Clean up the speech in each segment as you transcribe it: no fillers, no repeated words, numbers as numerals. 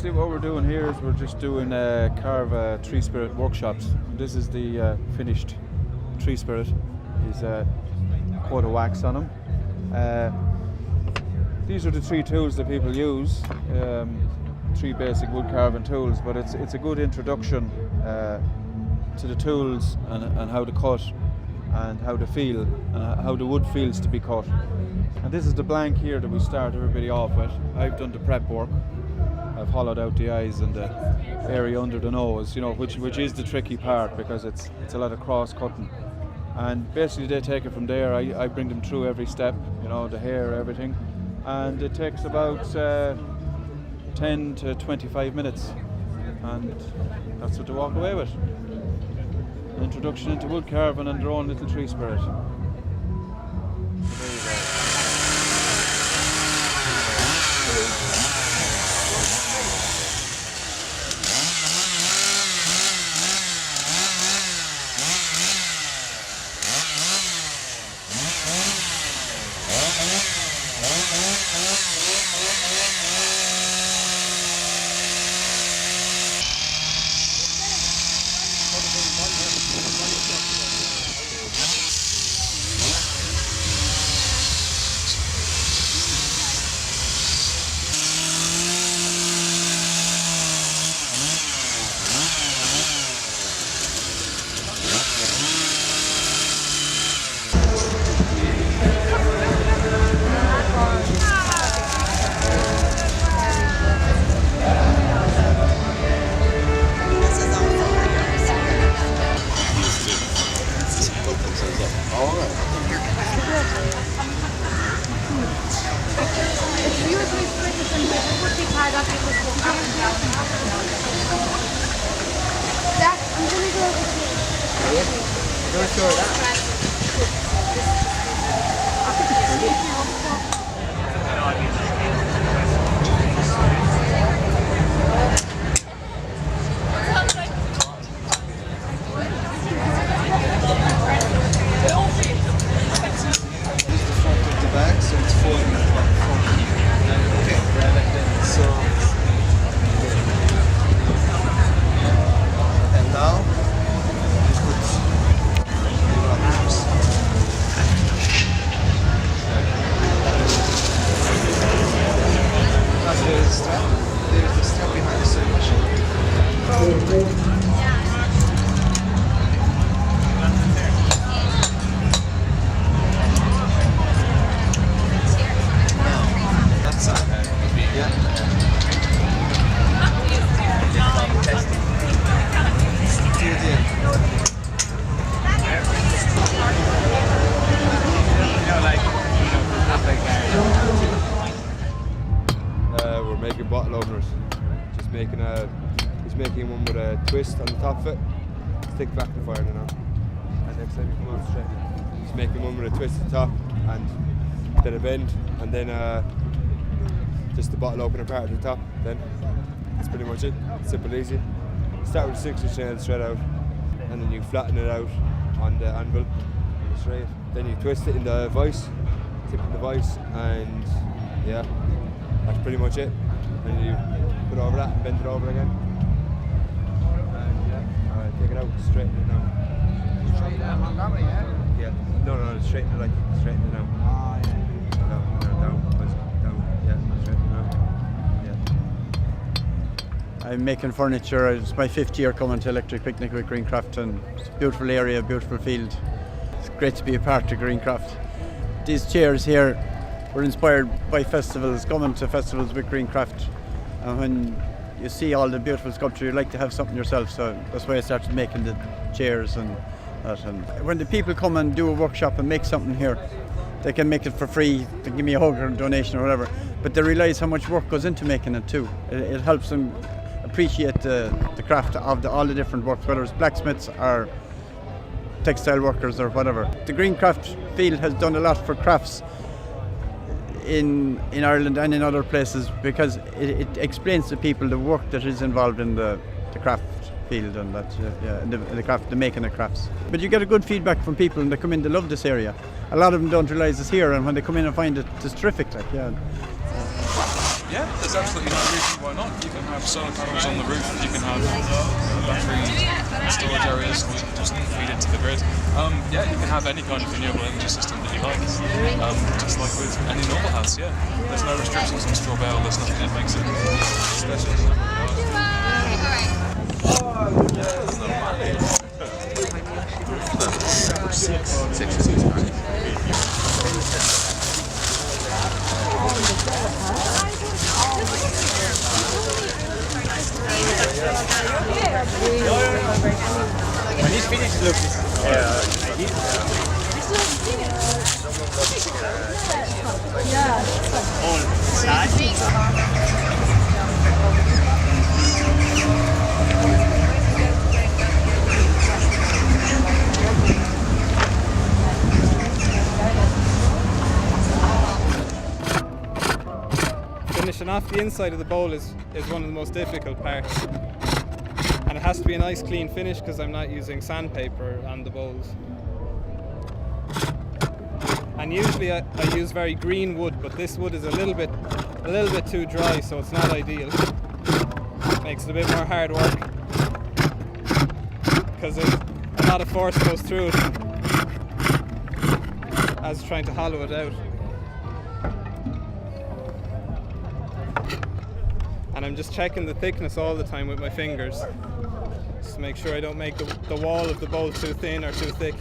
basically what we're doing here is we're just doing carve tree spirit workshops. This is the finished tree spirit. He's a coat of wax on him. These are the three tools that people use, three basic wood carving tools, but it's a good introduction to the tools and how to cut and how to feel and how the wood feels to be cut. And this is the blank here that we start everybody off with. I've done the prep work. I've hollowed out the eyes and the area under the nose, you know, which is the tricky part because it's a lot of cross cutting. And basically they take it from there. I bring them through every step, you know, the hair, everything. And it takes about 10 to 25 minutes. And that's what they walk away with. An introduction into wood carving and their own little tree spirit. So there you go. We're making bottle openers. He's making one with a twist on the top of it. Stick back the fire now. And next time you come out straight. He's making one with a twist at the top and then a bend and then just the bottle opener part at the top. Then that's pretty much it. Simple, easy. Start with a 6-inch nail straight out and then you flatten it out on the anvil straight. Then you twist it in the vise, tip in the vise, and yeah, that's pretty much it. And you put over that and bend it over again. And yeah, alright, take it out, straighten it now. Straighten it Montgomery, yeah? Yeah, no, straighten it like, straighten it now. Oh, yeah. Down, yeah, straighten it now. Yeah. I'm making furniture. It's my 5th year coming to Electric Picnic with Greencraft, and it's a beautiful area, beautiful field. It's great to be a part of Greencraft. These chairs here were inspired by festivals, coming to festivals with Greencraft. And when you see all the beautiful sculpture, you like to have something yourself, so that's why I started making the chairs and that. And when the people come and do a workshop and make something here, they can make it for free, they give me a hug or a donation or whatever, but they realise how much work goes into making it too. It helps them appreciate the craft of all the different works, whether it's blacksmiths or textile workers or whatever. The Greencraft field has done a lot for crafts in Ireland and in other places because it explains to people the work that is involved in the craft field and that the craft, the making of crafts. But you get a good feedback from people and they come in, they love this area. A lot of them don't realise it's here, and when they come in and find it, it's terrific. Like, yeah. Yeah, there's absolutely no reason why not. You can have solar panels on the roof, you can have battery storage areas, or you can just feed into the grid. Yeah, you can have any kind of renewable energy system that you like, just like with any normal house, yeah. There's no restrictions on straw bale, there's nothing that makes it special. When he's finished, look. Finishing off the inside of the bowl is one of the most difficult parts, and it has to be a nice clean finish because I'm not using sandpaper on the bowls. And usually I use very green wood, but this wood is a little bit too dry, so it's not ideal. Makes it a bit more hard work because a lot of force goes through it as trying to hollow it out. And I'm just checking the thickness all the time with my fingers, just to make sure I don't make the wall of the bowl too thin or too thick.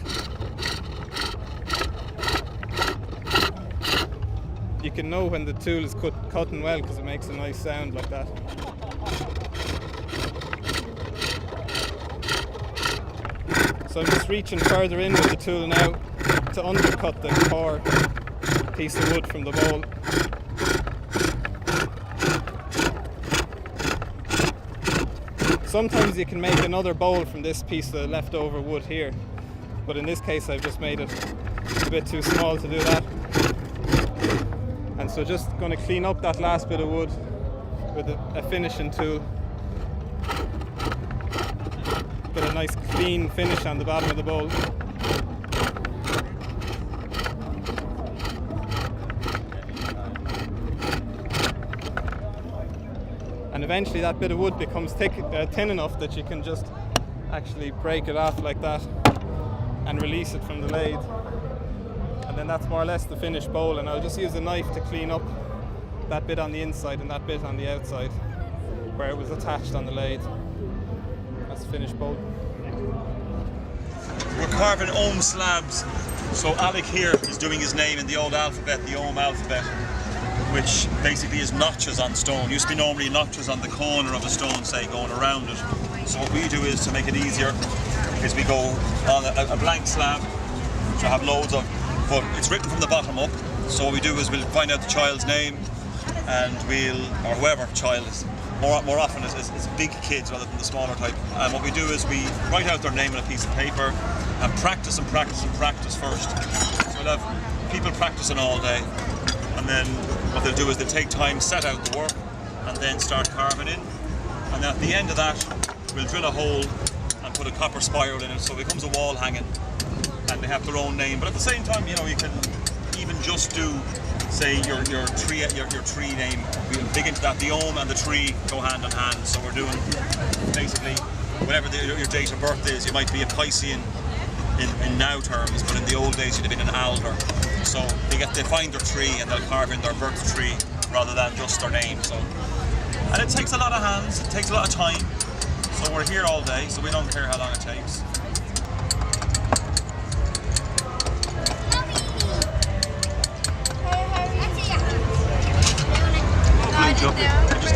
You can know when the tool is cutting well because it makes a nice sound like that. So I'm just reaching further in with the tool now to undercut the core piece of wood from the bowl. Sometimes you can make another bowl from this piece of leftover wood here, but in this case I've just made it a bit too small to do that. And so just going to clean up that last bit of wood with a finishing tool. Get a nice clean finish on the bottom of the bowl. And eventually that bit of wood becomes thin enough that you can just actually break it off like that and release it from the lathe. And then that's more or less the finished bowl, and I'll just use a knife to clean up that bit on the inside and that bit on the outside where it was attached on the lathe. That's the finished bowl. We're carving ohm slabs. So Alec here is doing his name in the old alphabet, the ohm alphabet, which basically is notches on stone. Used to be normally notches on the corner of a stone, say, going around it. So what we do is, to make it easier, is we go on a blank slab, which I have loads of, but it's written from the bottom up. So what we do is we'll find out the child's name, and or whoever child is. More often it's big kids rather than the smaller type. And what we do is we write out their name on a piece of paper and practice and practice and practice first. So we'll have people practicing all day. And then what they'll do is they'll take time, set out the work, and then start carving in. And at the end of that, we'll drill a hole and put a copper spiral in it, so it becomes a wall hanging. And they have their own name. But at the same time, you know, you can even just do, say, your tree name. We'll dig into that. The ohm and the tree go hand in hand. So we're doing basically whatever your date of birth is. You might be a Piscean in now terms, but in the old days you'd have been an alder. So they find their tree and they'll carve in their birth tree rather than just their name. So, and it takes a lot of hands, it takes a lot of time. So we're here all day, so we don't care how long it takes.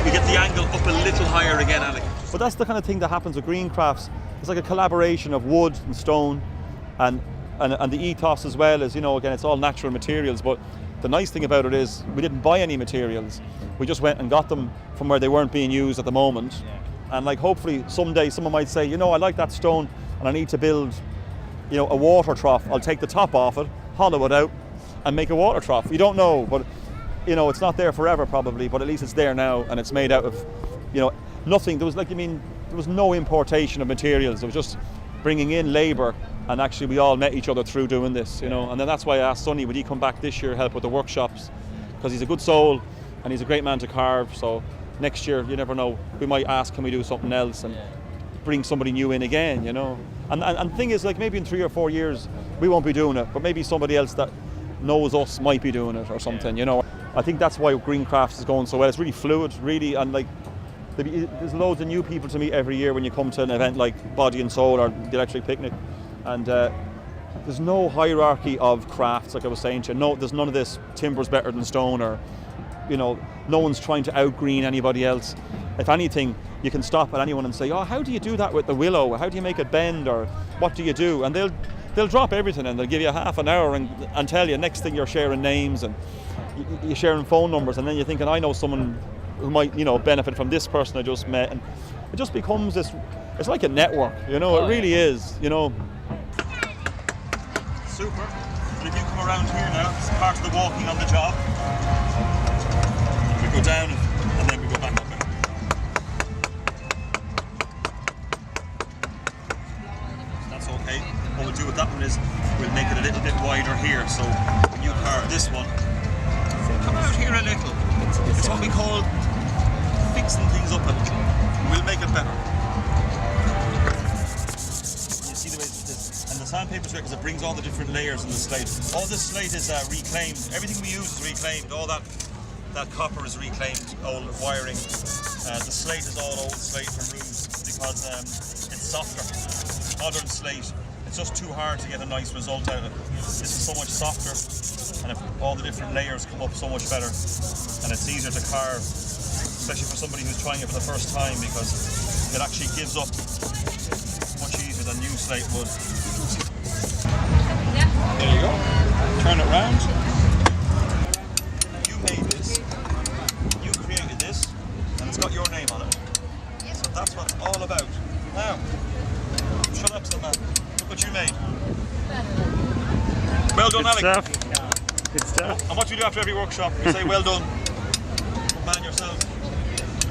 We get the angle up a little higher again, Alec. But that's the kind of thing that happens with Greencrafts. It's like a collaboration of wood and stone, and the ethos as well as, you know, again, it's all natural materials. But the nice thing about it is we didn't buy any materials. We just went and got them from where they weren't being used at the moment. Yeah. And like, hopefully someday someone might say, you know, I like that stone and I need to build, you know, a water trough. I'll take the top off it, hollow it out, and make a water trough. You don't know, but you know, it's not there forever probably, but at least it's there now, and it's made out of, you know, nothing. There was no importation of materials. It was just bringing in labour, and actually we all met each other through doing this, you know. And then that's why I asked Sonny, would he come back this year, help with the workshops, because he's a good soul, and he's a great man to carve. So next year, you never know, we might ask, can we do something else, and bring somebody new in again, you know. And the thing is, like, maybe in 3 or 4 years we won't be doing it, but maybe somebody else that knows us might be doing it or something, you know. I think that's why Greencrafts is going so well. It's really fluid, really, and like there's loads of new people to meet every year when you come to an event like Body and Soul or the Electric Picnic, and there's no hierarchy of crafts, like I was saying to you. No, there's none of this timber's better than stone, or, you know, no one's trying to out-green anybody else. If anything, you can stop at anyone and say, oh, how do you do that with the willow? How do you make it bend? Or what do you do? And they'll drop everything and they'll give you half an hour and tell you. Next thing, you're sharing names and you're sharing phone numbers, and then you're thinking, I know someone who might, you know, benefit from this person I just met. And it just becomes this, it's like a network, you know, it really is, you know. Super. And if you come around here now, it's part of the walking on the job. We go down and then we go back up there. That's okay. What we'll do with that one is we'll make it a little bit wider here. So when you carve this one, come out here a little. It's what we call fixing things up a little. We'll make it better. You see the way this, and the sandpaper's great because it brings all the different layers in the slate. All this slate is reclaimed. Everything we use is reclaimed. All that copper is reclaimed, old wiring. The slate is all old slate from roofs because it's softer. Modern slate, it's just too hard to get a nice result out of it. This is so much softer, and all the different layers come up so much better, and it's easier to carve, especially for somebody who's trying it for the first time, because it actually gives up much easier than new slate would. There you go. Turn it round. You made this, you created this, and it's got your name on it. So that's what it's all about. Now, shut up, son man. Look what you made. Well done, Alec. Good stuff. And what you do after every workshop, you say, well done. Good man yourself.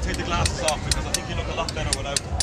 Take the glasses off because I think you look a lot better without them.